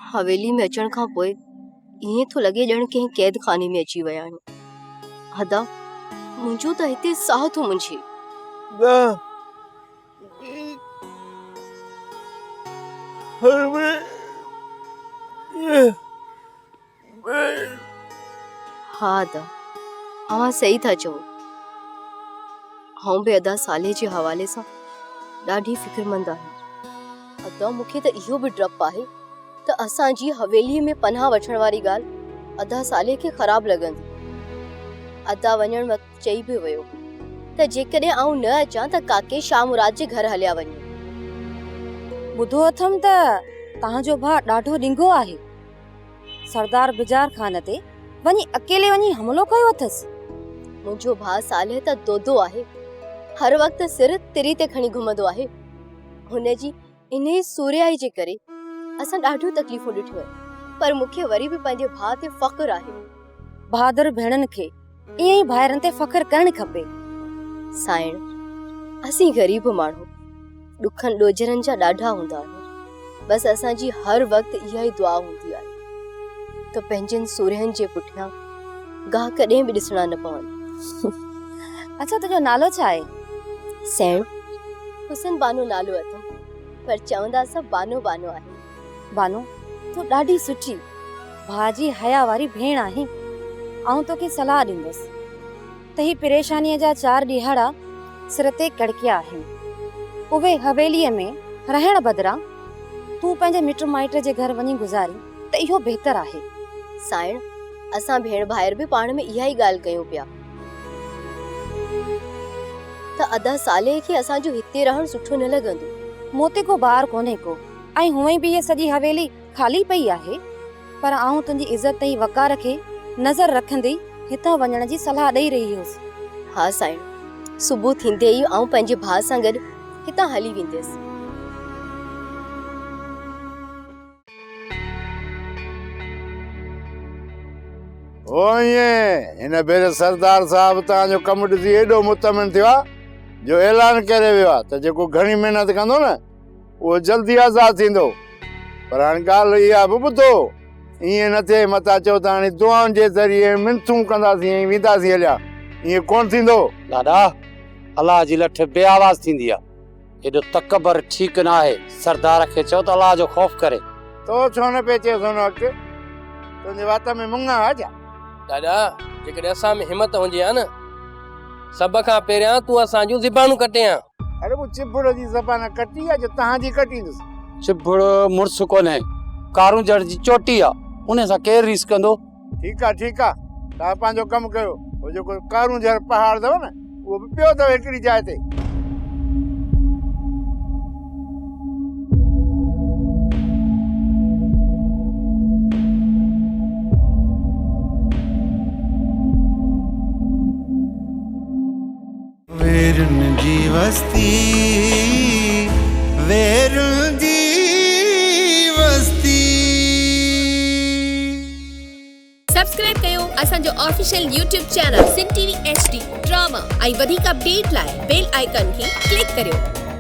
हवेली में अचण खां पोइ ईअं थो लॻे ॼण कंहिं क़ैद खाने में अची विया आहियूं। अदा मुंहिंजो त हिते साह थो मुंझे। हा अदा अवां सही था चओ। आऊं बि अदा साले जे हवाले सां ॾाढी फिक्रमंद आहियां। अदा मूंखे त इहो बि डप आहे त असांजी हवेलीअ में पनाह वठण वारी ॻाल्हि अदा साले खे ख़राब लॻंदी। अदा वञण वक़्तु चई बि वियो त जेकॾहिं आऊं न अचां त काके शाह मुराद जे घर हलिया वञे। ॿुधो अथमि त तव्हांजो भाउ ॾाढो ॾिंगो आहे। सरदार बिजार खान ते वञी अकेले वञी हमलो कयो अथसि। मुंहिंजो भाउ साले त दोदो आहे, हर वक़्तु सिर तिरी ते खणी घुमंदो आहे। हुनजी इन सूर्याई जे करे असां ॾाढियूं तकलीफ़ूं ॾिठियूं आहिनि, पर मूंखे वरी बि पंहिंजे भाउ ते फ़ख्रु आहे। बहादुर भेणनि खे ईअं ई भाइरनि ते फ़ख्रु करणु खपे। साइण असीं ग़रीब माण्हू ॾुखनि ॾोजरनि जा ॾाढा हूंदा आहियूं। बसि असांजी हर वक़्तु इहा ई दुआ हूंदी आहे त पंहिंजनि सूर्यनि जे पुठियां गाह कॾहिं बि ॾिसणा न पवनि। अच्छा तुंहिंजो नालो छा आहे? सैण हुसन बानो नालो अथमि, पर चवंदा सभु बानो बानो आहे। बानो तूं ॾाढी सुठी भाउ जी हया वारी भेण आहीं। आऊं तोखे सलाह ॾींदसि त ही परेशानीअ जा 4 ॾींहड़ा सिर ते कड़किया आहिनि। उहे हवेलीअ में रहण बदिरां तूं पंहिंजे मिट माइट जे घर वञी गुज़ारी त इहो बहितर आहे। साइण असां भेण भाइर बि पाण में इहा ई ॻाल्हि कयूं पिया त अदा साले खे असांजो हिते रहण सुठो न लॻंदो। मूं ते को ॿार कोन्हे को, ऐं हूअं बि इहा सॼी हवेली ख़ाली पई आहे। पर आऊं तुंहिंजी इज़त ऐं वक़ार खे नज़र रखंदे हितां वञण जी सलाह ॾेई रही हुअसि। हा साइण, सुबुह थींदे ई आऊं पंहिंजे भाउ सां गॾु हितां हली वेंदसि। हिन भेरे सरदार साहब तव्हांजो कमु ॾिसी एॾो मुतमिन थियो आहे जो ऐलान करे वियो आहे त जेको घणी महिनत कंदो न उहो जल्दी आज़ादु थींदो। पर हाणे ॻाल्हि इहा बि ॿुधो, ईअं न थिए मथां चओ त हाणे दुआउनि जे ज़रिए मिनथूं कंदासीं ऐं वेंदासीं हलिया, ईअं कोन थींदो। दादा अलाह जी लठ बेआवाज़ थींदी आहे, एॾो तकबर ठीकु न आहे। सरदार खे चओ त अलाह जो ख़ौफ़ करे। तो छो न पिए चएसि हुन वक़्तु, तुंहिंजे वात में मुंगा आहे छा? दादा जेकॾहिं असां में हिमत हुजे हा न, सभ खां पहिरियां तूं असांजूं ज़बानूं कटे आ। अरे वो चिबड़ जी ज़बान कटी आहे जो तव्हांजी कटींदुसि? चिबड़ मुड़ुस कोन्हे, कारूं जड़ जी चोटी आहे, उन सां केरु रीस कंदो? ठीकु आहे ठीकु आहे, तव्हां पंहिंजो कमु कयो। उहो जेको कारूं जड़ पहाड़ अथव न उहो बि पियो अथव हिकिड़ी जाइ ते। वेरुन जी वस्ती, वेरुन जी वस्ती। सब्सक्राइब कयो असांजो ऑफिशियल YouTube चैनल सिन टीवी HD ड्रामा ऐं वधीक अपडेट लाइ बेल आइकन खे क्लिक करियो।